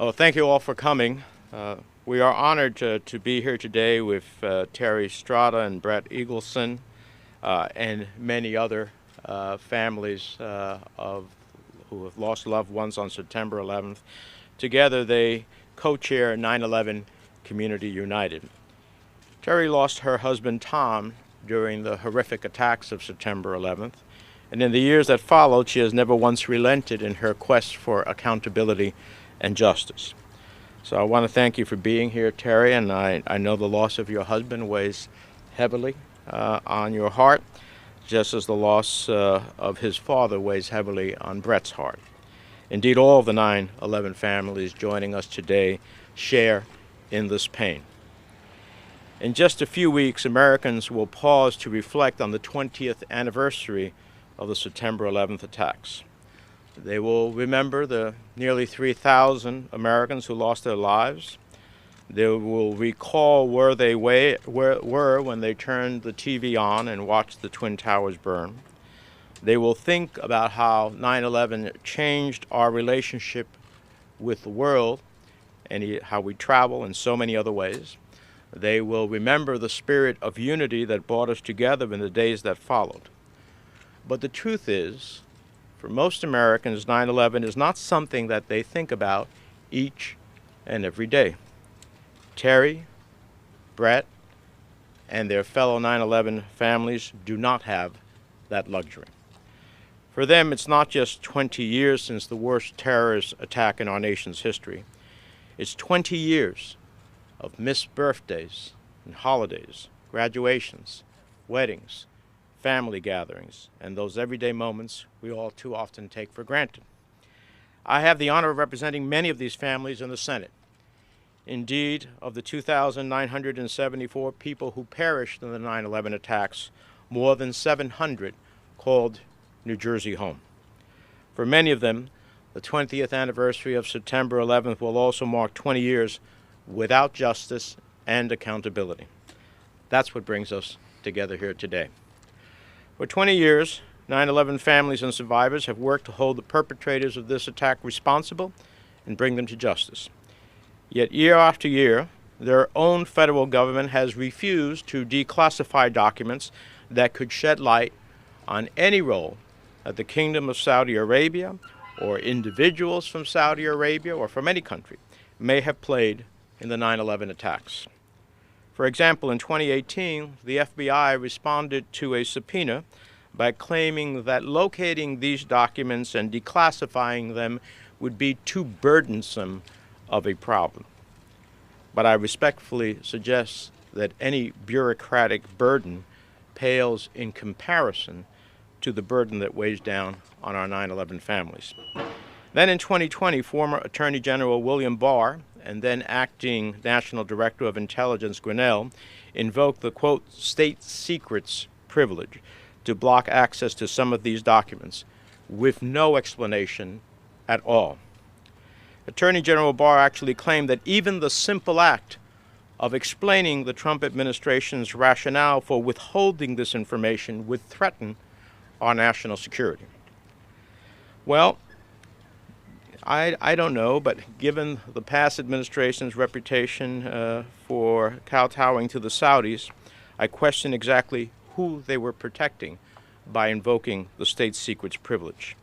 Oh, thank you all for coming. We are honored to be here today with Terry Strada and Brett Eagleson and many other families who have lost loved ones on September 11th. Together, they co-chair 9/11 Community United. Terry lost her husband, Tom, during the horrific attacks of September 11th, and in the years that followed, she has never once relented in her quest for accountability and justice. So I want to thank you for being here, Terry, and I know the loss of your husband weighs heavily on your heart, just as the loss of his father weighs heavily on Brett's heart. Indeed, all the 9/11 families joining us today share in this pain. In just a few weeks, Americans will pause to reflect on the 20th anniversary of the September 11th attacks. They will remember the nearly 3,000 Americans who lost their lives. They will recall where they were when they turned the TV on and watched the Twin Towers burn. They will think about how 9/11 changed our relationship with the world and how we travel in so many other ways. They will remember the spirit of unity that brought us together in the days that followed. But the truth is, for most Americans, 9/11 is not something that they think about each and every day. Terry, Brett, and their fellow 9/11 families do not have that luxury. For them, it's not just 20 years since the worst terrorist attack in our nation's history. It's 20 years of missed birthdays and holidays, graduations, weddings, family gatherings, and those everyday moments we all too often take for granted. I have the honor of representing many of these families in the Senate. Indeed, of the 2,974 people who perished in the 9/11 attacks, more than 700 called New Jersey home. For many of them, the 20th anniversary of September 11th will also mark 20 years without justice and accountability. That's what brings us together here today. For 20 years, 9/11 families and survivors have worked to hold the perpetrators of this attack responsible and bring them to justice. Yet year after year, their own federal government has refused to declassify documents that could shed light on any role that the Kingdom of Saudi Arabia or individuals from Saudi Arabia or from any country may have played in the 9/11 attacks. For example, in 2018, the FBI responded to a subpoena by claiming that locating these documents and declassifying them would be too burdensome of a problem. But I respectfully suggest that any bureaucratic burden pales in comparison to the burden that weighs down on our 9/11 families. Then in 2020, former Attorney General William Barr and then acting National Director of Intelligence Grinnell invoked the, quote, state secrets privilege to block access to some of these documents with no explanation at all. Attorney General Barr actually claimed that even the simple act of explaining the Trump administration's rationale for withholding this information would threaten our national security. Well, I don't know, but given the past administration's reputation for kowtowing to the Saudis, I question exactly who they were protecting by invoking the state secrets privilege.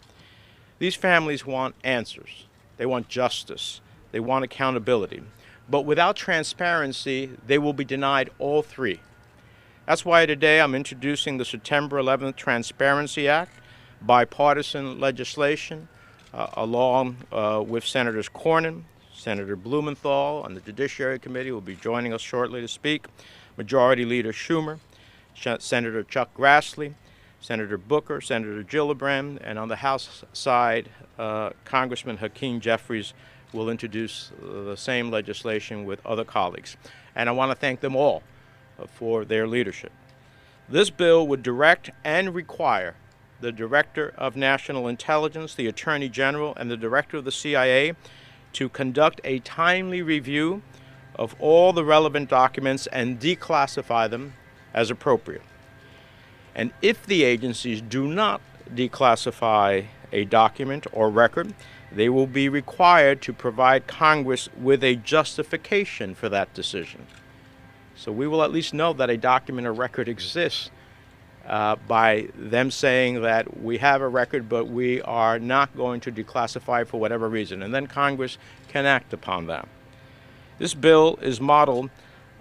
These families want answers. They want justice. They want accountability. But without transparency, they will be denied all three. That's why today I'm introducing the September 11th Transparency Act, bipartisan legislation, along with Senators Cornyn, Senator Blumenthal on the Judiciary Committee will be joining us shortly to speak, Majority Leader Schumer, Senator Chuck Grassley, Senator Booker, Senator Gillibrand, and on the House side, Congressman Hakeem Jeffries will introduce the same legislation with other colleagues. And I want to thank them all for their leadership. This bill would direct and require the Director of National Intelligence, the Attorney General, and the Director of the CIA to conduct a timely review of all the relevant documents and declassify them as appropriate. And if the agencies do not declassify a document or record, they will be required to provide Congress with a justification for that decision. So we will at least know that a document or record exists by them saying that we have a record, but we are not going to declassify it for whatever reason, and then Congress can act upon that. This bill is modeled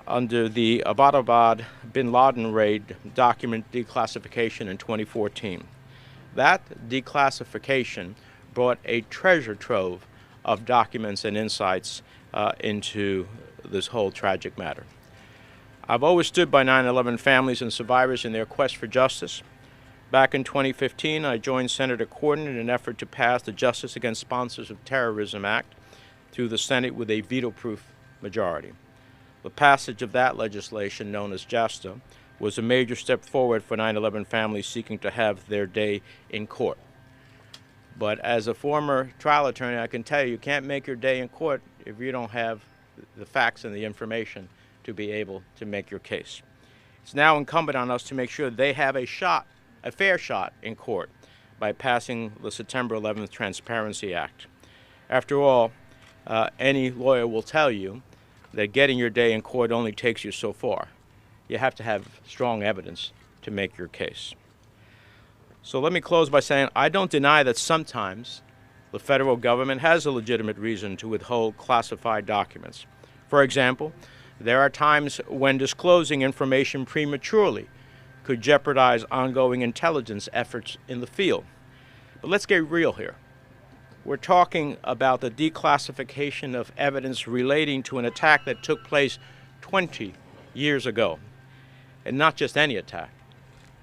under the Abbottabad bin Laden raid document declassification in 2014. That declassification brought a treasure trove of documents and insights into this whole tragic matter. I've always stood by 9/11 families and survivors in their quest for justice. Back in 2015, I joined Senator Corden in an effort to pass the Justice Against Sponsors of Terrorism Act through the Senate with a veto-proof majority. The passage of that legislation, known as JASTA, was a major step forward for 9/11 families seeking to have their day in court. But as a former trial attorney, I can tell you, you can't make your day in court if you don't have the facts and the information to be able to make your case. It's now incumbent on us to make sure they have a fair shot in court by passing the September 11th Transparency Act. After all, any lawyer will tell you that getting your day in court only takes you so far. You have to have strong evidence to make your case. So let me close by saying I don't deny that sometimes the federal government has a legitimate reason to withhold classified documents. For example, there are times when disclosing information prematurely could jeopardize ongoing intelligence efforts in the field. But let's get real here. We're talking about the declassification of evidence relating to an attack that took place 20 years ago. And not just any attack,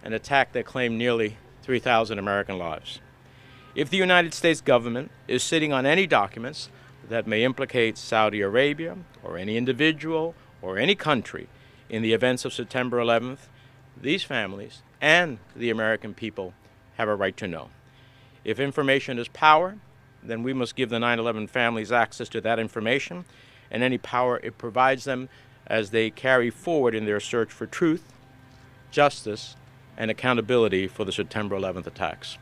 an attack that claimed nearly 3,000 American lives. If the United States government is sitting on any documents that may implicate Saudi Arabia or any individual or any country in the events of September 11th, these families and the American people have a right to know. If information is power, then we must give the 9/11 families access to that information and any power it provides them as they carry forward in their search for truth, justice, and accountability for the September 11th attacks.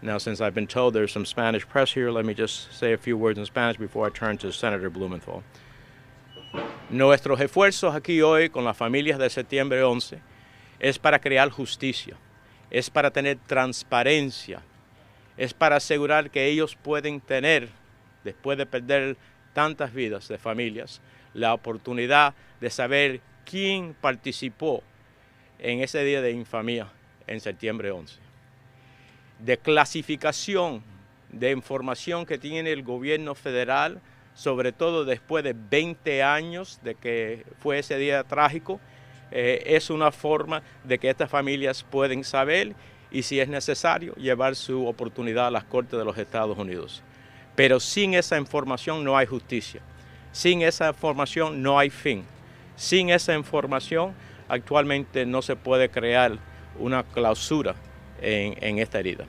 Now, since I've been told there's some Spanish press here, let me just say a few words in Spanish before I turn to Senator Blumenthal. Nuestros esfuerzos aquí hoy con las familias de septiembre 11 es para crear justicia, es para tener transparencia, es para asegurar que ellos pueden tener, después de perder tantas vidas de familias, la oportunidad de saber quién participó en ese día de infamia en septiembre 11. De clasificación de información que tiene el gobierno federal, sobre todo después de 20 años de que fue ese día trágico, es una forma de que estas familias pueden saber y, si es necesario, llevar su oportunidad a las Cortes de los Estados Unidos. Pero sin esa información no hay justicia. Sin esa información no hay fin. Sin esa información actualmente no se puede crear una clausura en esta herida.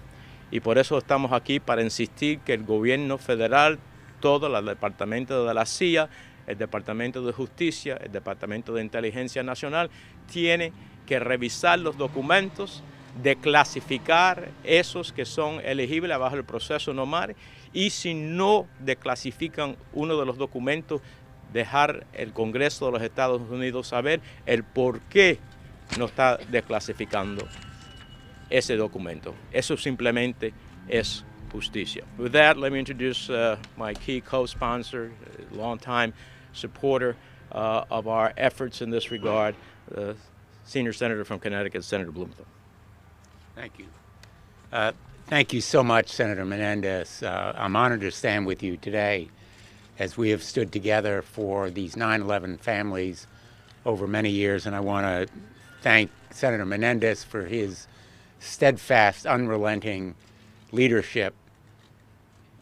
Y por eso estamos aquí para insistir que el gobierno federal, todo el Departamento de la CIA, el Departamento de Justicia, el Departamento de Inteligencia Nacional, tiene que revisar los documentos, declasificar esos que son elegibles bajo el proceso normal, y si no declasifican uno de los documentos, dejar el Congreso de los Estados Unidos saber el por qué no está declasificando ese documento. Eso simplemente es justicia. With that, let me introduce my key co-sponsor, longtime supporter of our efforts in this regard, the senior senator from Connecticut, Senator Blumenthal. Thank you. Thank you so much, Senator Menendez. I'm honored to stand with you today as we have stood together for these 9/11 families over many years, and I want to thank Senator Menendez for his steadfast, unrelenting leadership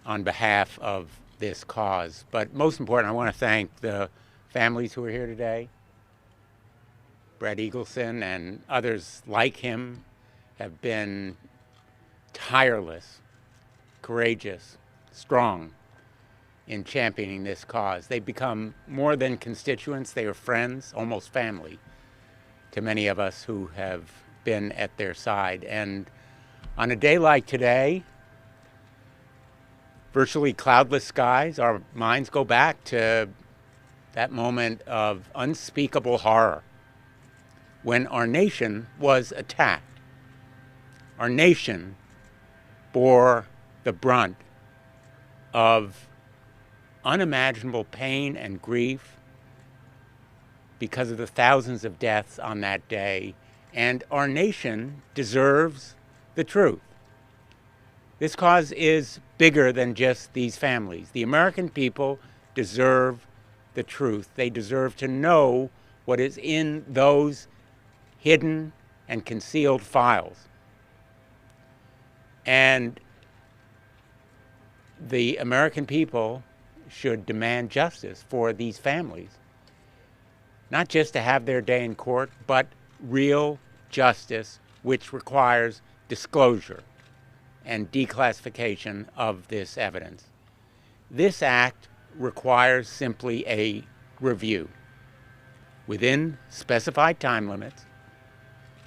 on behalf of this cause. But most important, I want to thank the families who are here today. Brett Eagleson and others like him have been tireless, courageous, strong in championing this cause. They've become more than constituents, they are friends, almost family, to many of us who have been at their side. And on a day like today, virtually cloudless skies, our minds go back to that moment of unspeakable horror when our nation was attacked. Our nation bore the brunt of unimaginable pain and grief because of the thousands of deaths on that day, and our nation deserves the truth. This cause is bigger than just these families. The American people deserve the truth. They deserve to know what is in those hidden and concealed files. And the American people should demand justice for these families. Not just to have their day in court, but real justice, which requires disclosure and declassification of this evidence. This act requires simply a review within specified time limits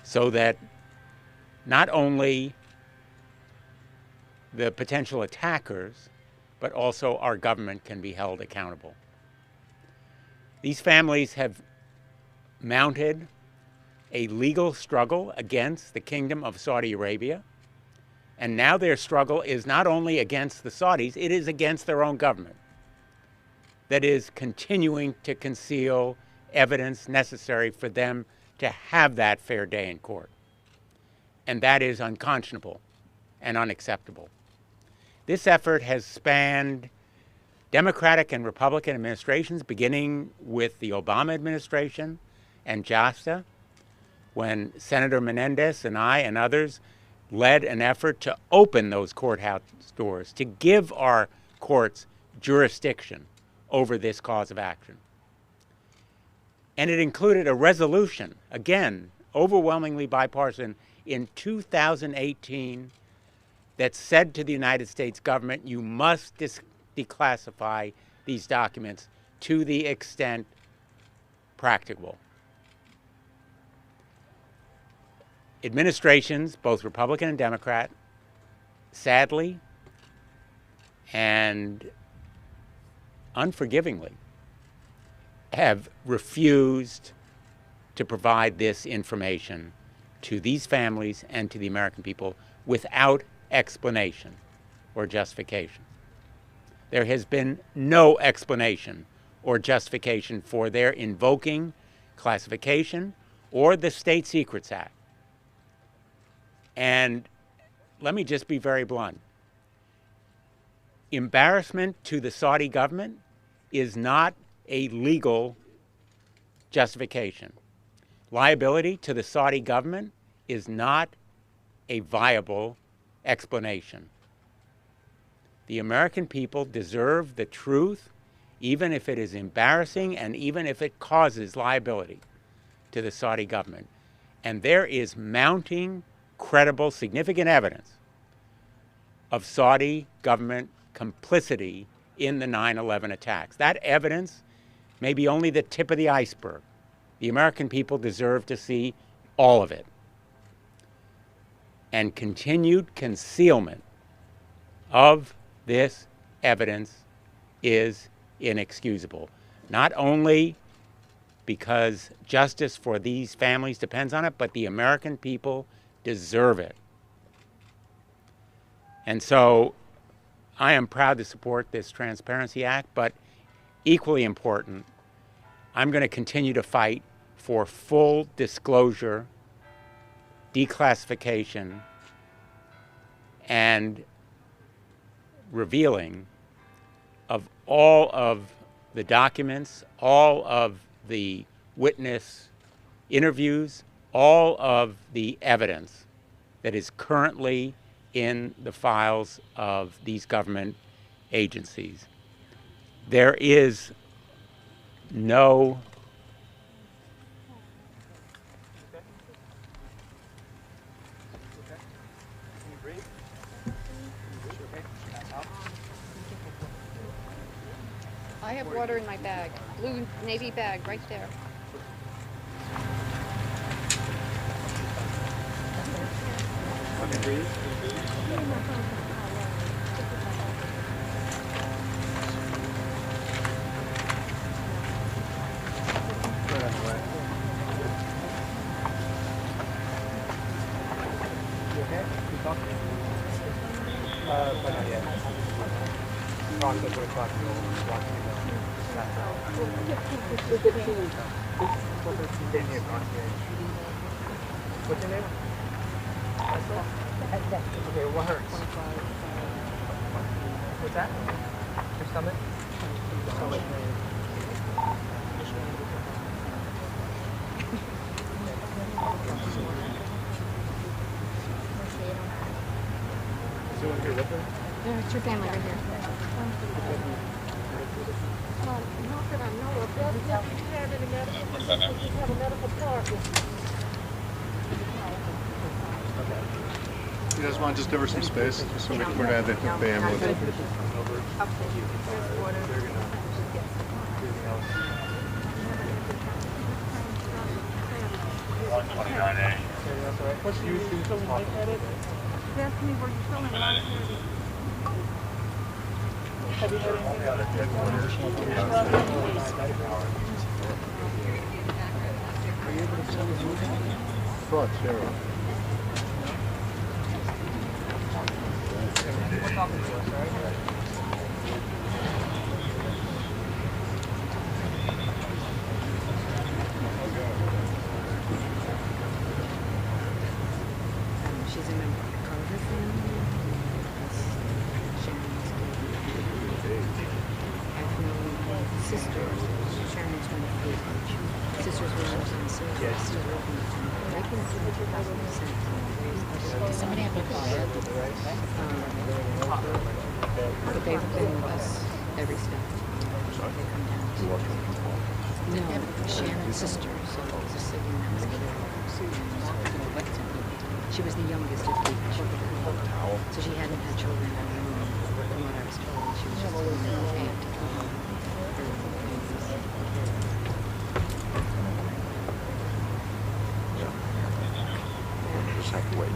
so that not only the potential attackers, but also our government can be held accountable. These families have mounted a legal struggle against the Kingdom of Saudi Arabia, and now their struggle is not only against the Saudis, it is against their own government that is continuing to conceal evidence necessary for them to have that fair day in court. And that is unconscionable and unacceptable. This effort has spanned Democratic and Republican administrations, beginning with the Obama administration and JASTA, when Senator Menendez and I and others led an effort to open those courthouse doors, to give our courts jurisdiction over this cause of action. And it included a resolution, again, overwhelmingly bipartisan, in 2018 that said to the United States government, you must declassify these documents to the extent practicable. Administrations, both Republican and Democrat, sadly and unforgivingly, have refused to provide this information to these families and to the American people without explanation or justification. There has been no explanation or justification for their invoking classification or the State Secrets Act. And let me just be very blunt. Embarrassment to the Saudi government is not a legal justification. Liability to the Saudi government is not a viable explanation. The American people deserve the truth, even if it is embarrassing and even if it causes liability to the Saudi government. And there is mounting, credible, significant evidence of Saudi government complicity in the 9/11 attacks. That evidence may be only the tip of the iceberg. The American people deserve to see all of it. And continued concealment of this evidence is inexcusable, not only because justice for these families depends on it, but the American people deserve it. And so I am proud to support this Transparency Act, but equally important, I'm going to continue to fight for full disclosure, declassification, and revealing of all of the documents, all of the witness interviews, all of the evidence that is currently in the files of these government agencies. There is no I have water in my bag, blue navy bag right there. But not yet. Probably go to o'clock and go watch the What's your name? Okay, what hurts? What's that? Your stomach? Stomach pain. Is anyone here with her? Yeah, it's your family right here. Not that I know of. Does you have any medical? You have a medical card. You guys want to just give her some space, just so we're going to add that to the family. Over. Okay. There's water. They're gonna. Everything else. 129A. What's the issue? Ask me where you're feeling right here. Have you had Thought, Cheryl. What's happening to us, right? She's a member of the Carter family. Sharon's I've known sisters. Sharon's one of the sisters were on Silver. Sisters were open I can see what you're talking about. Does somebody have a fire? But they've been with us every step. They come down. No, Shannon's sister. So it was a sibling that was killed. She was the youngest of three children. So she hadn't had children of her own. From what I was told, she was just a little aunt. Just have to wait.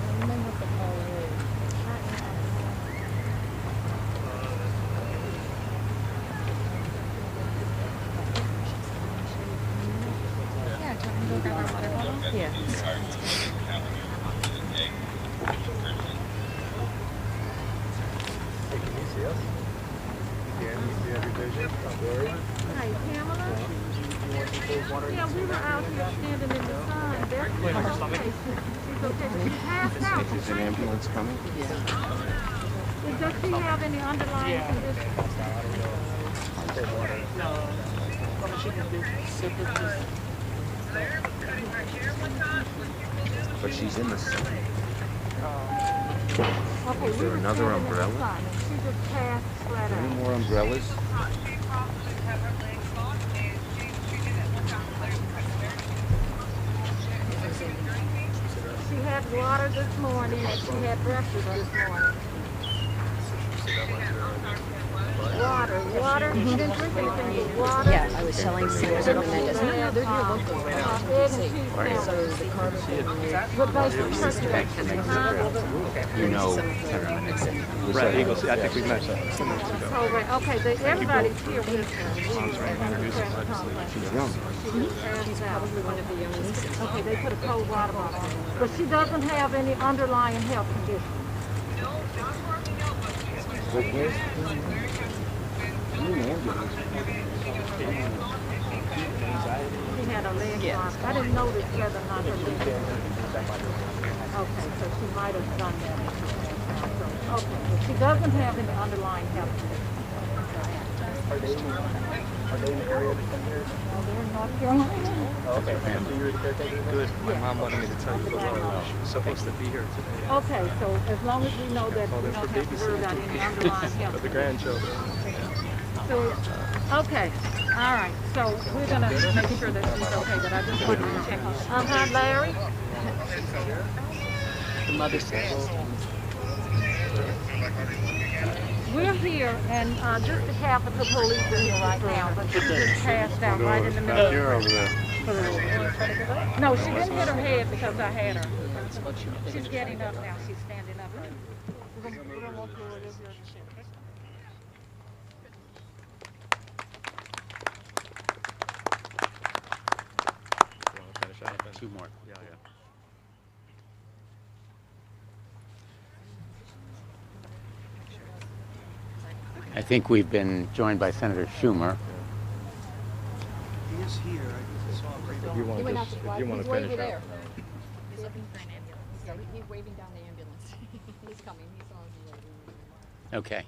Yeah, do you want me to go grab our water bottle? Yeah. Hey, can you see us? Can you see every vision? Don't worry. Hi, Pamela. Yeah, we were out here standing in the sun. That's okay. She's okay. She passed out. Is an ambulance coming? Does she have any underlying condition? But she's in the sun. Okay, Is there another umbrella? She just passed flat Any out. more umbrellas? She had water this morning and she had breakfast this morning. Water. She didn't drink anything but water. Yeah, I was telling Senator Menendez. No, they're here locally. Egg and cheese So sandwich. the Carter family. But basically, You know, Brett Eagles, I think we've met some. okay, everybody's here with her. she's young. She's Probably one of the youngest. Okay, they put a cold water bottle on her. But she doesn't have any underlying health condition. She had a leg lock. I didn't notice whether or not her leg was. Okay, so she might have done that. Okay, but she doesn't have any underlying health condition. Are they in the area that's in here? Well, they're in North Carolina. Oh, okay. So you're the caretaker? Good. My mom wanted me to tell you that she was supposed to be here today. Okay, so as long as we know that we don't have to worry about any underlying health. For the grandchildren. So, okay, all right. So we're gonna make sure that she's okay. That I just put her in check on. Larry. The mother says. We're here, and just half of the police are here right now, but she just passed out right in the middle. Back here over there. No, she didn't hit her head because I had her. She's getting up now. She's standing up. We're gonna walk through it. Two more. Yeah. I think we've been joined by Senator Schumer. He is here. I saw him right If you He want went to out to if the you want he's to way finish over up. there. He's looking for an ambulance. Yeah, he's waving down the ambulance. He's coming. He saw us waving. Okay.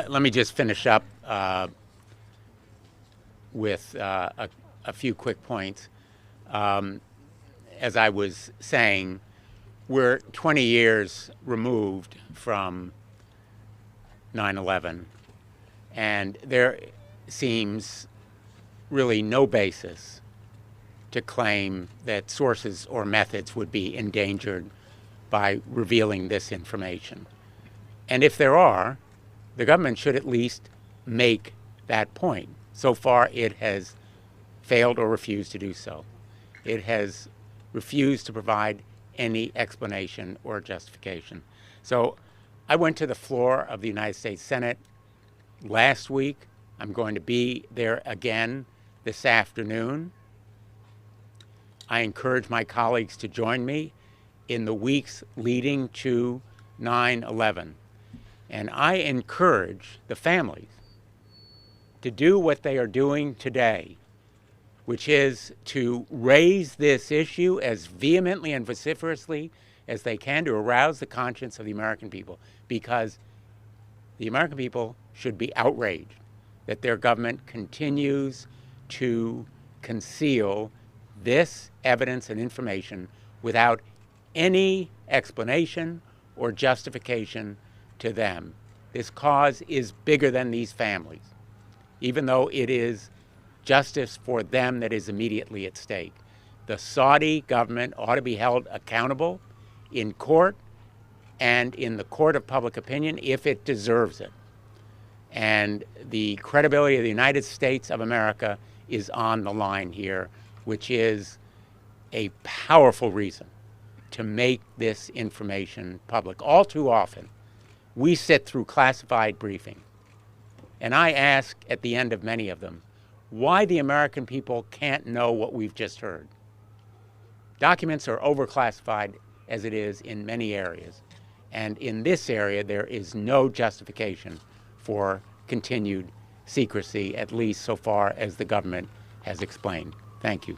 Let me just finish up with a few quick points. As I was saying, we're 20 years removed from 9/11, and there seems really no basis to claim that sources or methods would be endangered by revealing this information. And if there are, the government should at least make that point. So far, it has failed or refused to do so. It has refused to provide any explanation or justification. So I went to the floor of the United States Senate last week. I'm going to be there again this afternoon. I encourage my colleagues to join me in the weeks leading to 9/11. And I encourage the families to do what they are doing today, which is to raise this issue as vehemently and vociferously as they can to arouse the conscience of the American people, because the American people should be outraged that their government continues to conceal this evidence and information without any explanation or justification to them. This cause is bigger than these families, even though it is justice for them that is immediately at stake. The Saudi government ought to be held accountable in court and in the court of public opinion if it deserves it. And the credibility of the United States of America is on the line here, which is a powerful reason to make this information public. All too often, we sit through classified briefing, and I ask at the end of many of them, why the American people can't know what we've just heard. Documents are overclassified as it is in many areas, and in this area there is no justification for continued secrecy, at least so far as the government has explained. Thank you.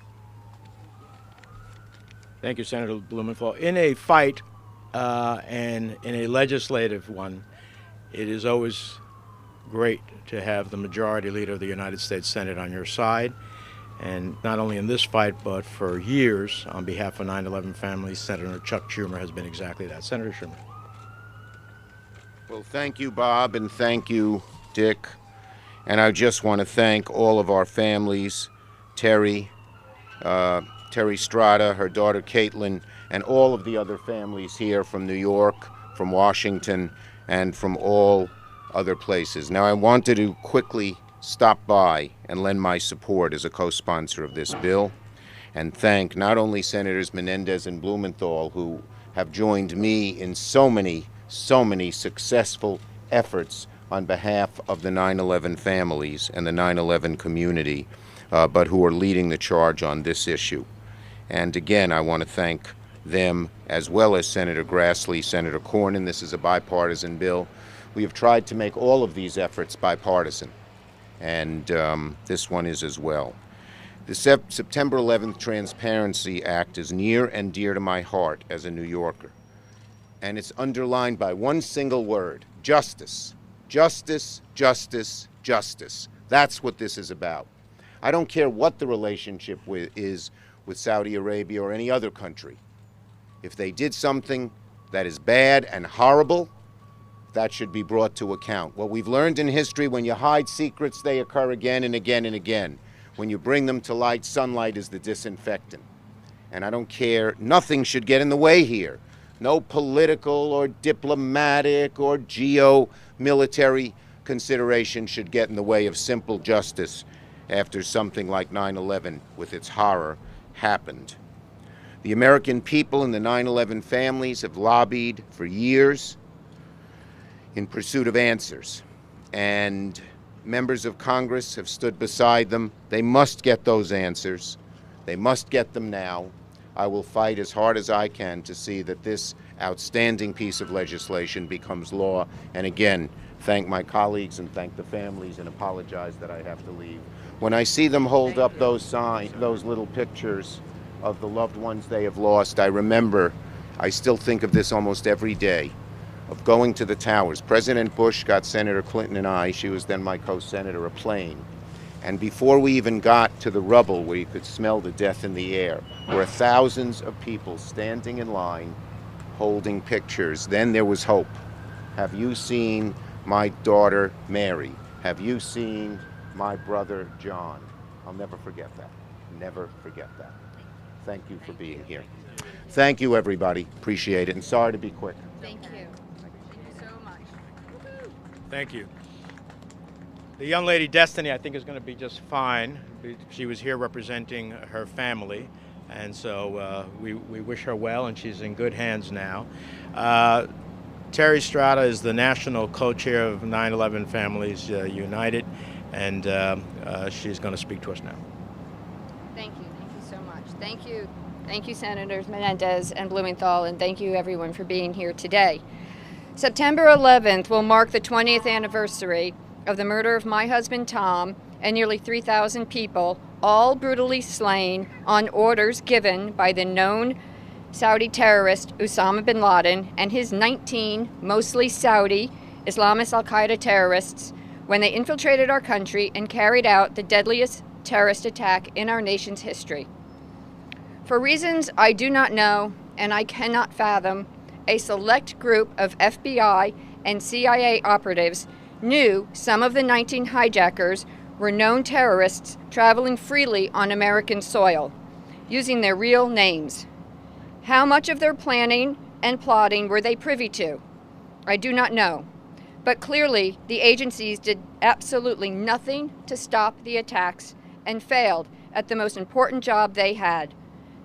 Thank you, Senator Blumenthal. In a fight and in a legislative one, it is always great to have the majority leader of the United States Senate on your side. And not only in this fight, but for years, on behalf of 9/11 families, Senator Chuck Schumer has been exactly that. Senator Schumer. Well, thank you, Bob, and thank you, Dick. And I just want to thank all of our families, Terry Strada, her daughter Caitlin, and all of the other families here from New York, from Washington, and from all other places. Now, I wanted to quickly stop by and lend my support as a co-sponsor of this bill and thank not only Senators Menendez and Blumenthal, who have joined me in so many successful efforts on behalf of the 9/11 families and the 9/11 community, but who are leading the charge on this issue. And again, I want to thank them as well as Senator Grassley, Senator Cornyn. This is a bipartisan bill. We have tried to make all of these efforts bipartisan, and this one is as well. The September 11th Transparency Act is near and dear to my heart as a New Yorker, and it's underlined by one single word: justice. Justice, justice, justice. That's what this is about. I don't care what the relationship is with Saudi Arabia or any other country. If they did something that is bad and horrible, that should be brought to account. What we've learned in history, when you hide secrets, they occur again and again and again. When you bring them to light, sunlight is the disinfectant. And I don't care, nothing should get in the way here. No political or diplomatic or geo-military consideration should get in the way of simple justice after something like 9/11 with its horror happened. The American people and the 9/11 families have lobbied for years in pursuit of answers, and members of Congress have stood beside them. They must get those answers. They must get them now. I will fight as hard as I can to see that this outstanding piece of legislation becomes law. And again, thank my colleagues and thank the families and apologize that I have to leave. When I see them hold up those little pictures of the loved ones they have lost, I remember, I still think of this almost every day, of going to the towers. President Bush got Senator Clinton and I, she was then my co-senator, a plane. And before we even got to the rubble where you could smell the death in the air, were thousands of people standing in line holding pictures. Then there was hope. Have you seen my daughter Mary? Have you seen my brother John? I'll never forget that. Never forget that. Thank you for being here. Thank you, everybody. Appreciate it. And sorry to be quick. Thank you. Thank you so much. Woo-hoo. Thank you. The young lady Destiny, I think, is going to be just fine. She was here representing her family, and so we wish her well, and she's in good hands now. Terry Strada is the national co-chair of 9/11 Families United, and she's going to speak to us now. Thank you so much. Thank you, Senators Menendez and Blumenthal, and thank you everyone for being here today. September 11th will mark the 20th anniversary of the murder of my husband Tom and nearly 3,000 people, all brutally slain on orders given by the known Saudi terrorist Osama bin Laden and his 19 mostly Saudi Islamist al-Qaeda terrorists when they infiltrated our country and carried out the deadliest terrorist attack in our nation's history. For reasons I do not know and I cannot fathom, a select group of FBI and CIA operatives knew some of the 19 hijackers were known terrorists traveling freely on American soil, using their real names. How much of their planning and plotting were they privy to? I do not know, but clearly the agencies did absolutely nothing to stop the attacks and failed at the most important job they had.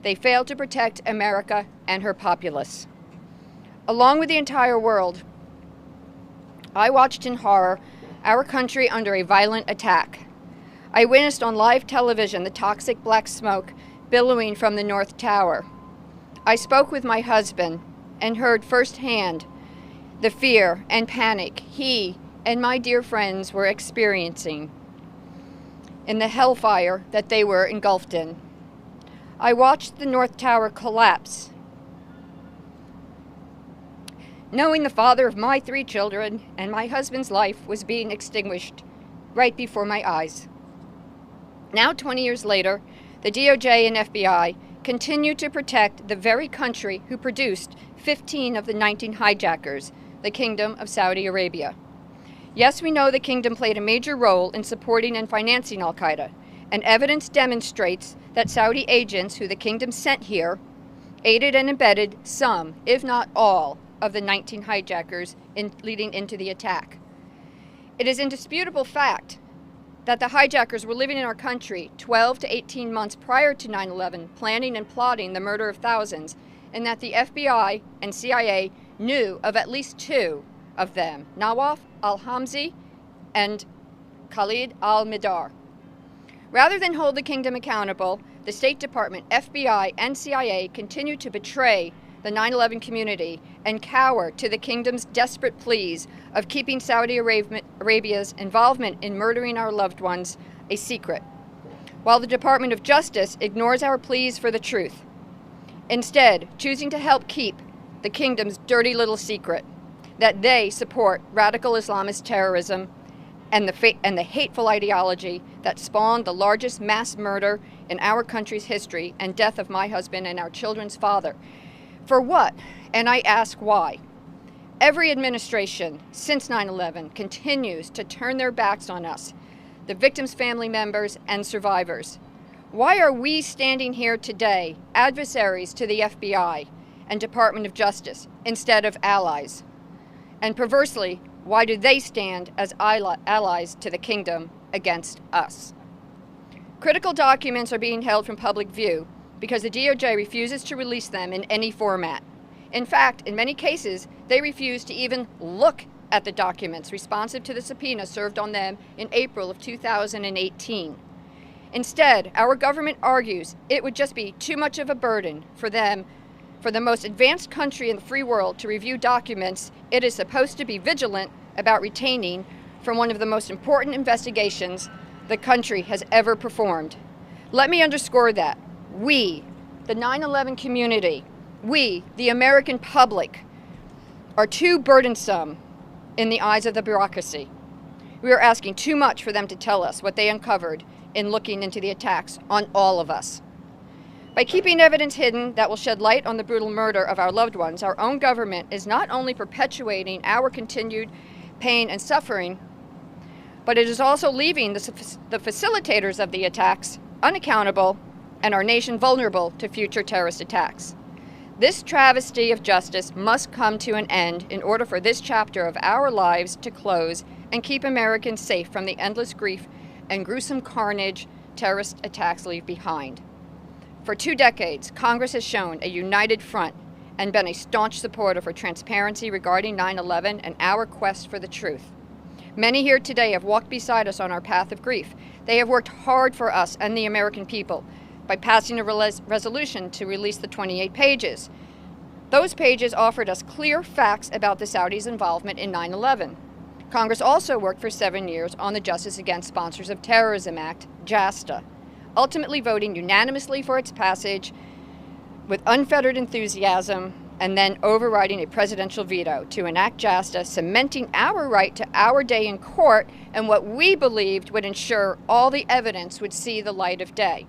They failed to protect America and her populace. Along with the entire world, I watched in horror our country under a violent attack. I witnessed on live television the toxic black smoke billowing from the North Tower. I spoke with my husband and heard firsthand the fear and panic he and my dear friends were experiencing in the hellfire that they were engulfed in. I watched the North Tower collapse, knowing the father of my 3 children and my husband's life was being extinguished right before my eyes. Now, 20 years later, the DOJ and FBI continue to protect the very country who produced 15 of the 19 hijackers, the Kingdom of Saudi Arabia. Yes, we know the kingdom played a major role in supporting and financing al-Qaeda, and evidence demonstrates that Saudi agents who the kingdom sent here aided and abetted some, if not all, of the 19 hijackers leading into the attack. It is indisputable fact that the hijackers were living in our country 12 to 18 months prior to 9/11, planning and plotting the murder of thousands, and that the FBI and CIA knew of at least 2 of them, Nawaf al-Hamzi and Khalid al-Midar. Rather than hold the kingdom accountable, the State Department, FBI, and CIA continue to betray the 9/11 community and cower to the kingdom's desperate pleas of keeping Saudi Arabia's involvement in murdering our loved ones a secret, while the Department of Justice ignores our pleas for the truth, instead choosing to help keep the kingdom's dirty little secret that they support radical Islamist terrorism and the hateful ideology that spawned the largest mass murder in our country's history and death of my husband and our children's father. For what? And I ask why. Every administration since 9/11 continues to turn their backs on us, the victims' family members and survivors. Why are we standing here today, adversaries to the FBI and Department of Justice, instead of allies? And perversely, why do they stand as allies to the kingdom against us? Critical documents are being held from public view because the DOJ refuses to release them in any format. In fact, in many cases, they refuse to even look at the documents responsive to the subpoena served on them in April of 2018. Instead, our government argues it would just be too much of a burden for them, for the most advanced country in the free world, to review documents it is supposed to be vigilant about retaining from one of the most important investigations the country has ever performed. Let me underscore that. We, the 9/11 community, we, the American public, are too burdensome in the eyes of the bureaucracy. We are asking too much for them to tell us what they uncovered in looking into the attacks on all of us. By keeping evidence hidden that will shed light on the brutal murder of our loved ones, our own government is not only perpetuating our continued pain and suffering, but it is also leaving the facilitators of the attacks unaccountable and our nation vulnerable to future terrorist attacks. This travesty of justice must come to an end in order for this chapter of our lives to close and keep Americans safe from the endless grief and gruesome carnage terrorist attacks leave behind. For 2 decades, Congress has shown a united front and been a staunch supporter for transparency regarding 9/11 and our quest for the truth. Many here today have walked beside us on our path of grief. They have worked hard for us and the American people by passing a resolution to release the 28 pages. Those pages offered us clear facts about the Saudis' involvement in 9/11. Congress also worked for 7 years on the Justice Against Sponsors of Terrorism Act, JASTA, ultimately voting unanimously for its passage with unfettered enthusiasm and then overriding a presidential veto to enact JASTA, cementing our right to our day in court and what we believed would ensure all the evidence would see the light of day.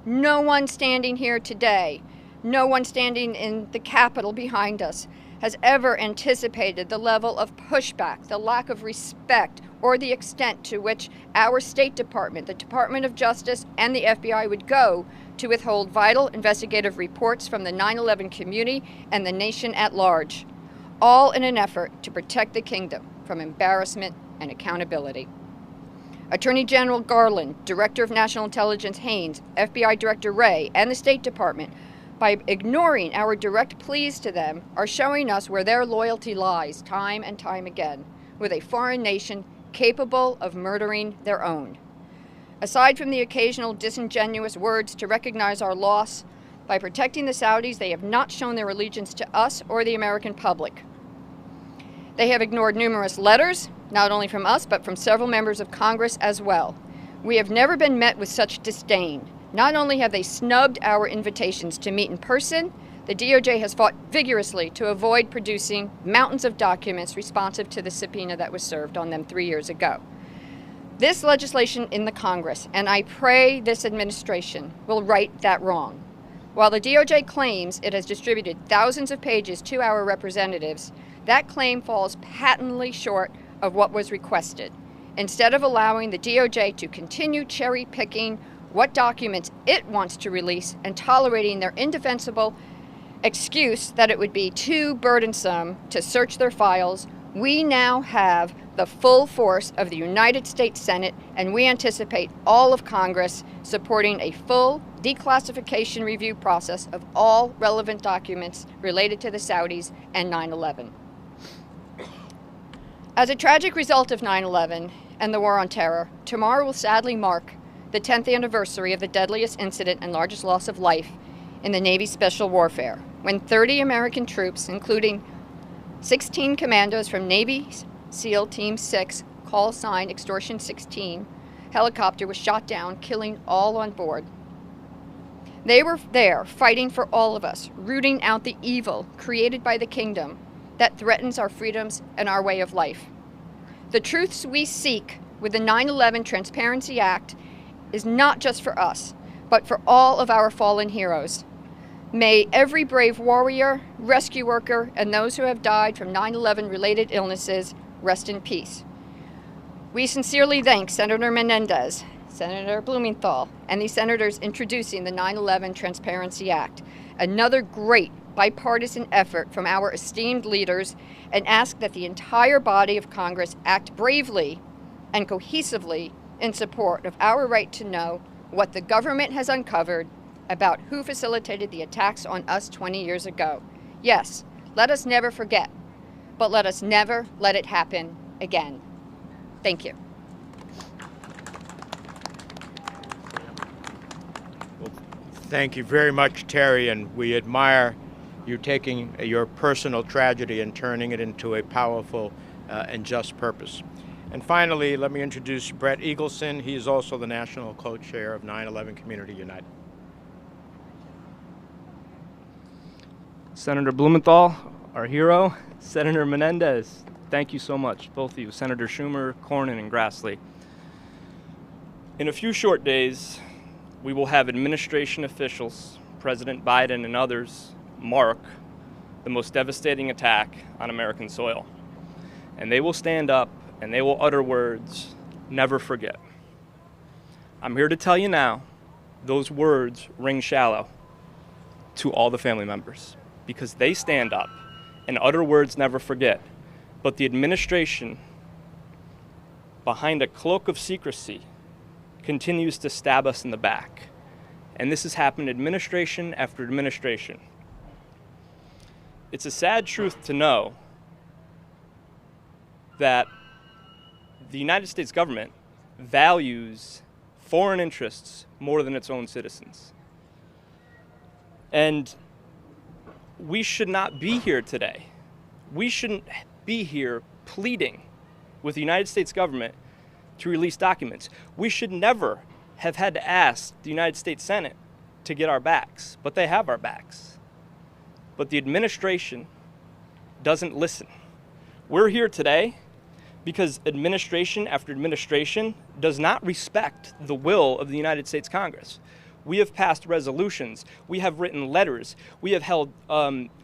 No one standing here today, no one standing in the Capitol behind us, has ever anticipated the level of pushback, the lack of respect, or the extent to which our State Department, the Department of Justice, and the FBI would go to withhold vital investigative reports from the 9/11 community and the nation at large, all in an effort to protect the kingdom from embarrassment and accountability. Attorney General Garland, Director of National Intelligence Haynes, FBI Director Wray, and the State Department, by ignoring our direct pleas to them, are showing us where their loyalty lies time and time again, with a foreign nation capable of murdering their own. Aside from the occasional disingenuous words to recognize our loss, by protecting the Saudis, they have not shown their allegiance to us or the American public. They have ignored numerous letters, not only from us, but from several members of Congress as well. We have never been met with such disdain. Not only have they snubbed our invitations to meet in person, the DOJ has fought vigorously to avoid producing mountains of documents responsive to the subpoena that was served on them 3 years ago. This legislation in the Congress, and I pray this administration, will right that wrong. While the DOJ claims it has distributed thousands of pages to our representatives, that claim falls patently short of what was requested. Instead of allowing the DOJ to continue cherry-picking what documents it wants to release and tolerating their indefensible excuse that it would be too burdensome to search their files, we now have the full force of the United States Senate, and we anticipate all of Congress supporting a full declassification review process of all relevant documents related to the Saudis and 9/11. As a tragic result of 9/11 and the war on terror, tomorrow will sadly mark the 10th anniversary of the deadliest incident and largest loss of life in the Navy's special warfare, when 30 American troops, including 16 commandos from Navy SEAL Team 6, call sign Extortion 16, helicopter was shot down, killing all on board. They were there fighting for all of us, rooting out the evil created by the kingdom that threatens our freedoms and our way of life. The truths we seek with the 9/11 Transparency Act is not just for us, but for all of our fallen heroes. May every brave warrior, rescue worker, and those who have died from 9/11 related illnesses rest in peace. We sincerely thank Senator Menendez, Senator Blumenthal, and the senators introducing the 9/11 Transparency Act, another great bipartisan effort from our esteemed leaders, and ask that the entire body of Congress act bravely and cohesively in support of our right to know what the government has uncovered about who facilitated the attacks on us 20 years ago. Yes, let us never forget, but let us never let it happen again. Thank you. Thank you very much, Terry, and we admire you taking your personal tragedy and turning it into a powerful and just purpose. And finally, let me introduce Brett Eagleson. He is also the national co-chair of 9/11 Community United. Senator Blumenthal, our hero, Senator Menendez, thank you so much, both of you, Senator Schumer, Cornyn, and Grassley. In a few short days, we will have administration officials, President Biden and others, mark the most devastating attack on American soil. And they will stand up and they will utter words, never forget. I'm here to tell you now, those words ring shallow to all the family members because they stand up and utter words, never forget. But the administration, behind a cloak of secrecy, continues to stab us in the back. And this has happened administration after administration. It's a sad truth to know that the United States government values foreign interests more than its own citizens. And we should not be here today. We shouldn't be here pleading with the United States government to release documents. We should never have had to ask the United States Senate to get our backs, but they have our backs. But the administration doesn't listen. We're here today because administration after administration does not respect the will of the United States Congress. We have passed resolutions. We have written letters. We have held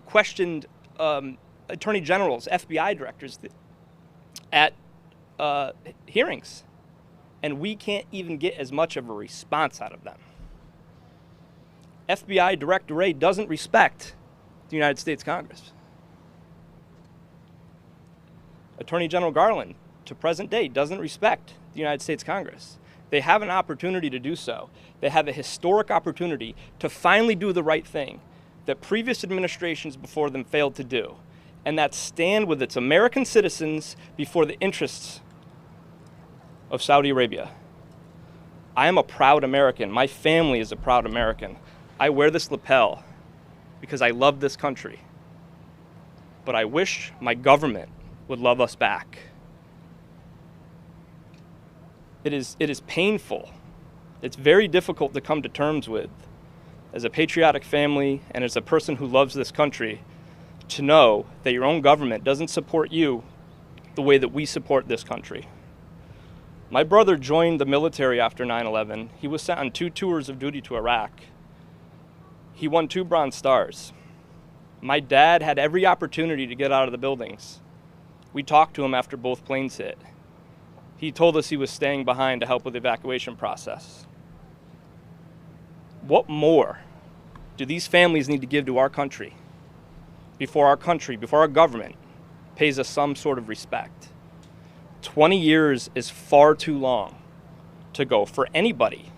questioned attorney generals, FBI directors at hearings. And we can't even get as much of a response out of them. FBI Director Wray doesn't respect the United States Congress. Attorney General Garland, to present day, doesn't respect the United States Congress. They have an opportunity to do so. They have a historic opportunity to finally do the right thing that previous administrations before them failed to do, and that's stand with its American citizens before the interests of Saudi Arabia. I am a proud American. My family is a proud American. I wear this lapel because I love this country. But I wish my government would love us back. It is painful. It's very difficult to come to terms with as a patriotic family and as a person who loves this country to know that your own government doesn't support you the way that we support this country. My brother joined the military after 9/11. He was sent on 2 tours of duty to Iraq. He won 2 Bronze Stars. My dad had every opportunity to get out of the buildings. We talked to him after both planes hit. He told us he was staying behind to help with the evacuation process. What more do these families need to give to our country before our government pays us some sort of respect? 20 years is far too long to go for anybody,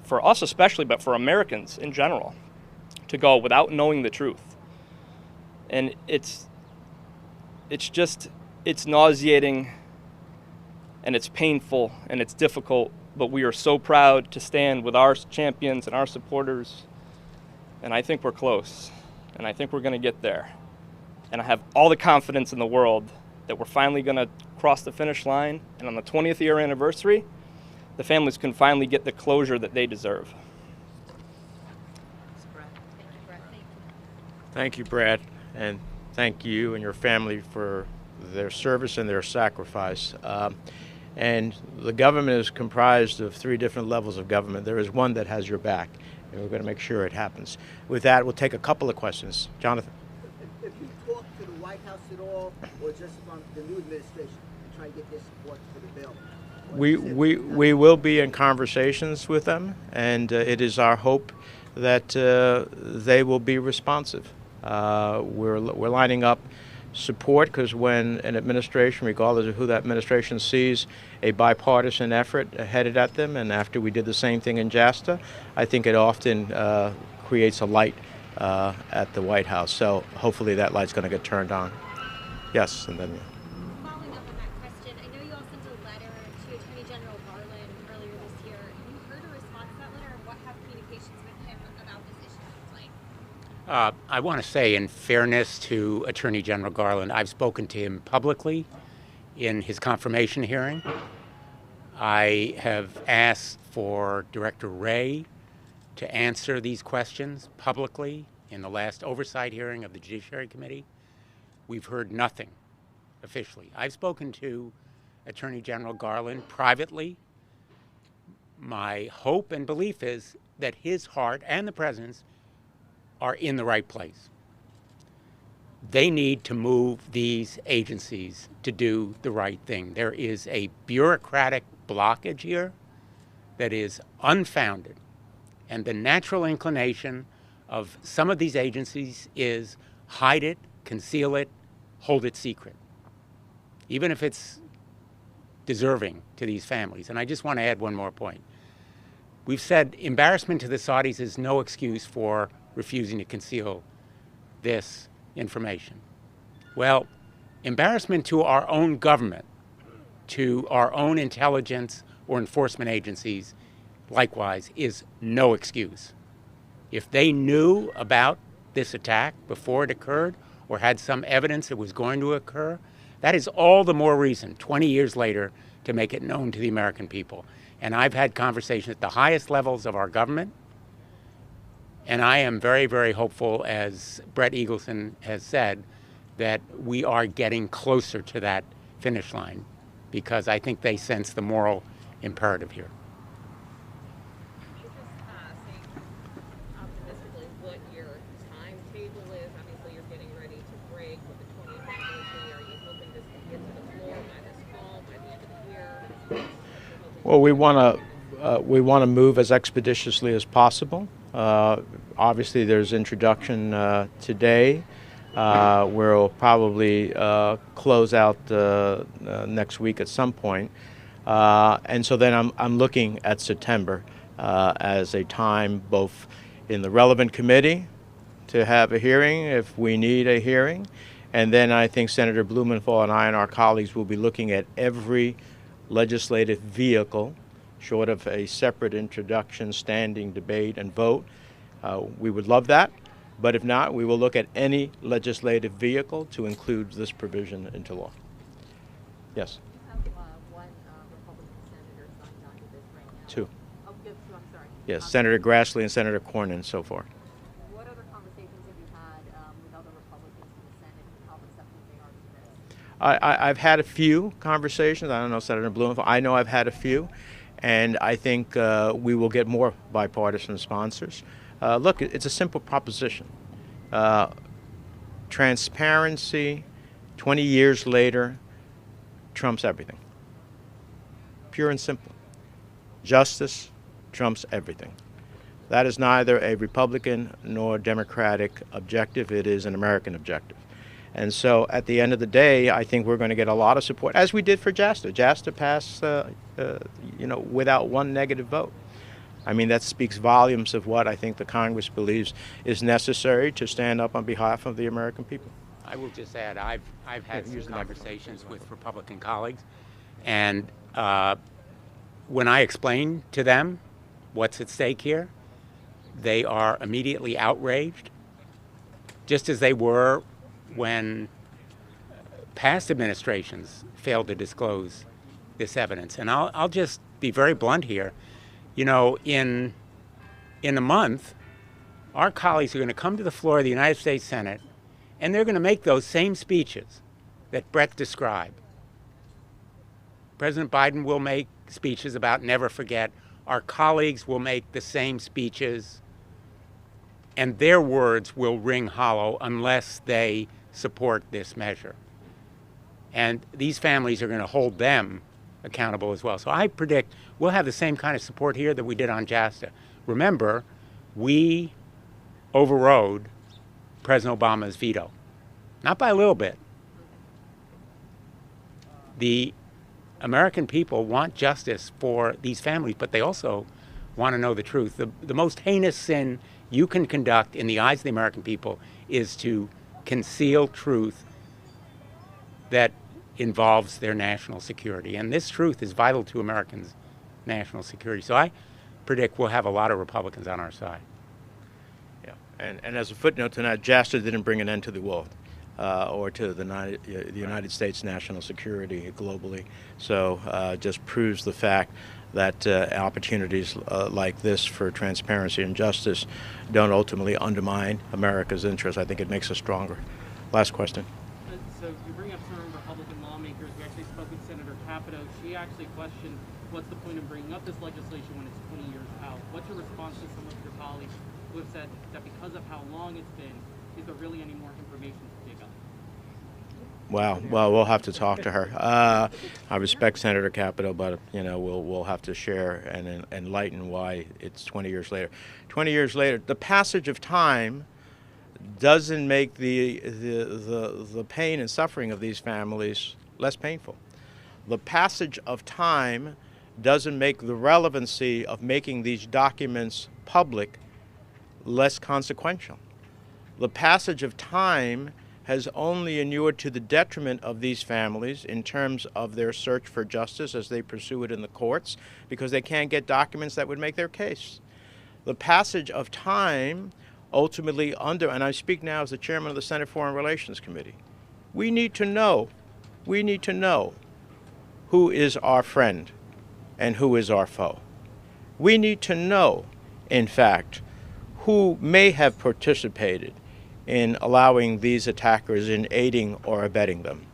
for us especially, but for Americans in general, to go without knowing the truth. And it's nauseating and it's painful and it's difficult, but we are so proud to stand with our champions and our supporters. And I think we're close, and I think we're going to get there. And I have all the confidence in the world that we're finally going to cross the finish line, and on the 20th year anniversary, the families can finally get the closure that they deserve. Thank you, Brad, and thank you and your family for their service and their sacrifice. And the government is comprised of 3 different levels of government. There is one that has your back, and we're going to make sure it happens. With that, we'll take a couple of questions. Jonathan. If you talk to the White House at all, or just from the new administration, and try to get their support for the bill? We will be in conversations with them, and it is our hope that they will be responsive. We're lining up support because when an administration, regardless of who that administration sees, a bipartisan effort headed at them, and after we did the same thing in JASTA, I think it often creates a light at the White House. So hopefully that light's going to get turned on. Yes, and then. Following up on that question, I know you all sent a letter to Attorney General Garland earlier this year. Have you heard a response to that letter, and what have communications with him I want to say, in fairness to Attorney General Garland, I've spoken to him publicly in his confirmation hearing. I have asked for Director Wray to answer these questions publicly in the last oversight hearing of the Judiciary Committee. We've heard nothing officially. I've spoken to Attorney General Garland privately. My hope and belief is that his heart and the President's are in the right place. They need to move these agencies to do the right thing. There is a bureaucratic blockage here that is unfounded. And the natural inclination of some of these agencies is hide it, conceal it, hold it secret, even if it's deserving to these families. And I just want to add one more point. We've said embarrassment to the Saudis is no excuse for refusing to conceal this information. Well, embarrassment to our own government, to our own intelligence or enforcement agencies, likewise, is no excuse. If they knew about this attack before it occurred or had some evidence it was going to occur, that is all the more reason, 20 years later, to make it known to the American people. And I've had conversations at the highest levels of our government, and I am very, very hopeful, as Bret Eagleson has said, that we are getting closer to that finish line, because I think they sense the moral imperative here. Optimistically, what your timetable is. Obviously, you're getting ready to break with the 20th anniversary. Are you hoping this can get to the floor by this fall, by the end of the year? Well, we want to move as expeditiously as possible. Obviously, there's introduction today. We'll probably close out next week at some point. And so then I'm looking at September as a time both in the relevant committee to have a hearing if we need a hearing. And then I think Senator Blumenthal and I and our colleagues will be looking at every legislative vehicle, short of a separate introduction, standing debate, and vote. We would love that. But if not, we will look at any legislative vehicle to include this provision into law. Yes? You have one Republican senator signed on to this right now. Two. Oh, you have two, I'm sorry. Yes, Senator Grassley and Senator Cornyn so far. What other conversations have you had with other Republicans in the Senate, and how receptive they are to this? I've had a few conversations. I don't know, Senator Blumenthal. I know I've had a few. And I think we will get more bipartisan sponsors. Look, it's a simple proposition. Transparency, 20 years later, trumps everything. Pure and simple. Justice trumps everything. That is neither a Republican nor Democratic objective. It is an American objective. And so at the end of the day, I think we're going to get a lot of support, as we did for JASTA. JASTA passed, without one negative vote. I mean, that speaks volumes of what I think the Congress believes is necessary to stand up on behalf of the American people. I will just add, I've had some conversations with Republican colleagues, and when I explain to them what's at stake here, they are immediately outraged, just as they were when past administrations failed to disclose this evidence. And I'll just be very blunt here. You know, in a month, our colleagues are going to come to the floor of the United States Senate, and they're going to make those same speeches that Bret described. President Biden will make speeches about never forget. Our colleagues will make the same speeches, and their words will ring hollow unless they support this measure. And these families are going to hold them accountable as well. So I predict we'll have the same kind of support here that we did on JASTA. Remember, we overrode President Obama's veto, not by a little bit. The American people want justice for these families, but they also want to know the truth. The most heinous sin you can conduct in the eyes of the American people is to conceal truth that involves their national security. And this truth is vital to Americans' national security. So I predict we'll have a lot of Republicans on our side. Yeah. And as a footnote to that, JASTA didn't bring an end to the world or to the United States national security globally. So just proves the fact that opportunities like this for transparency and justice don't ultimately undermine America's interests. I think it makes us stronger. Last question. So you bring up some Republican lawmakers. We actually spoke with Senator Capito. She actually questioned what's the point of bringing up this legislation when it's 20 years out. What's your response to some of your colleagues who have said that because of how long it's been, is there really any more information to dig up? Wow. Well, we'll have to talk to her. I respect Senator Capito, but we'll have to share and enlighten why it's 20 years later. 20 years later, the passage of time doesn't make the pain and suffering of these families less painful. The passage of time doesn't make the relevancy of making these documents public less consequential. The passage of time has only inured to the detriment of these families in terms of their search for justice as they pursue it in the courts, because they can't get documents that would make their case. The passage of time ultimately and I speak now as the chairman of the Senate Foreign Relations Committee, we need to know who is our friend and who is our foe. We need to know, in fact, who may have participated in allowing these attackers, in aiding or abetting them.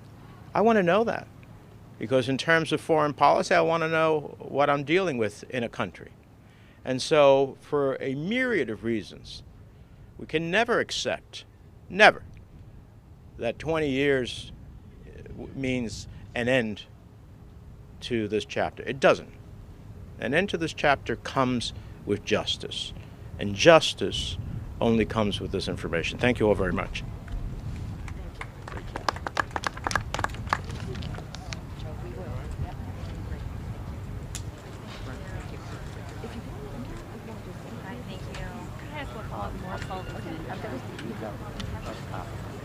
I want to know that, because in terms of foreign policy, I want to know what I'm dealing with in a country. And so for a myriad of reasons, we can never accept, never, that 20 years means an end to this chapter. It doesn't. An end to this chapter comes with justice, and justice only comes with this information. Thank you all very much.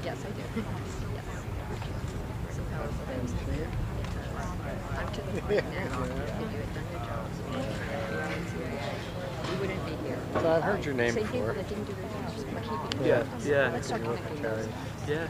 Yes, I do. Yes. I'm to the point now. If you had done your jobs, we wouldn't be here. So I've heard your name Same before. people that didn't do their jobs, but keeping Yeah. Let's start connecting those. Yeah.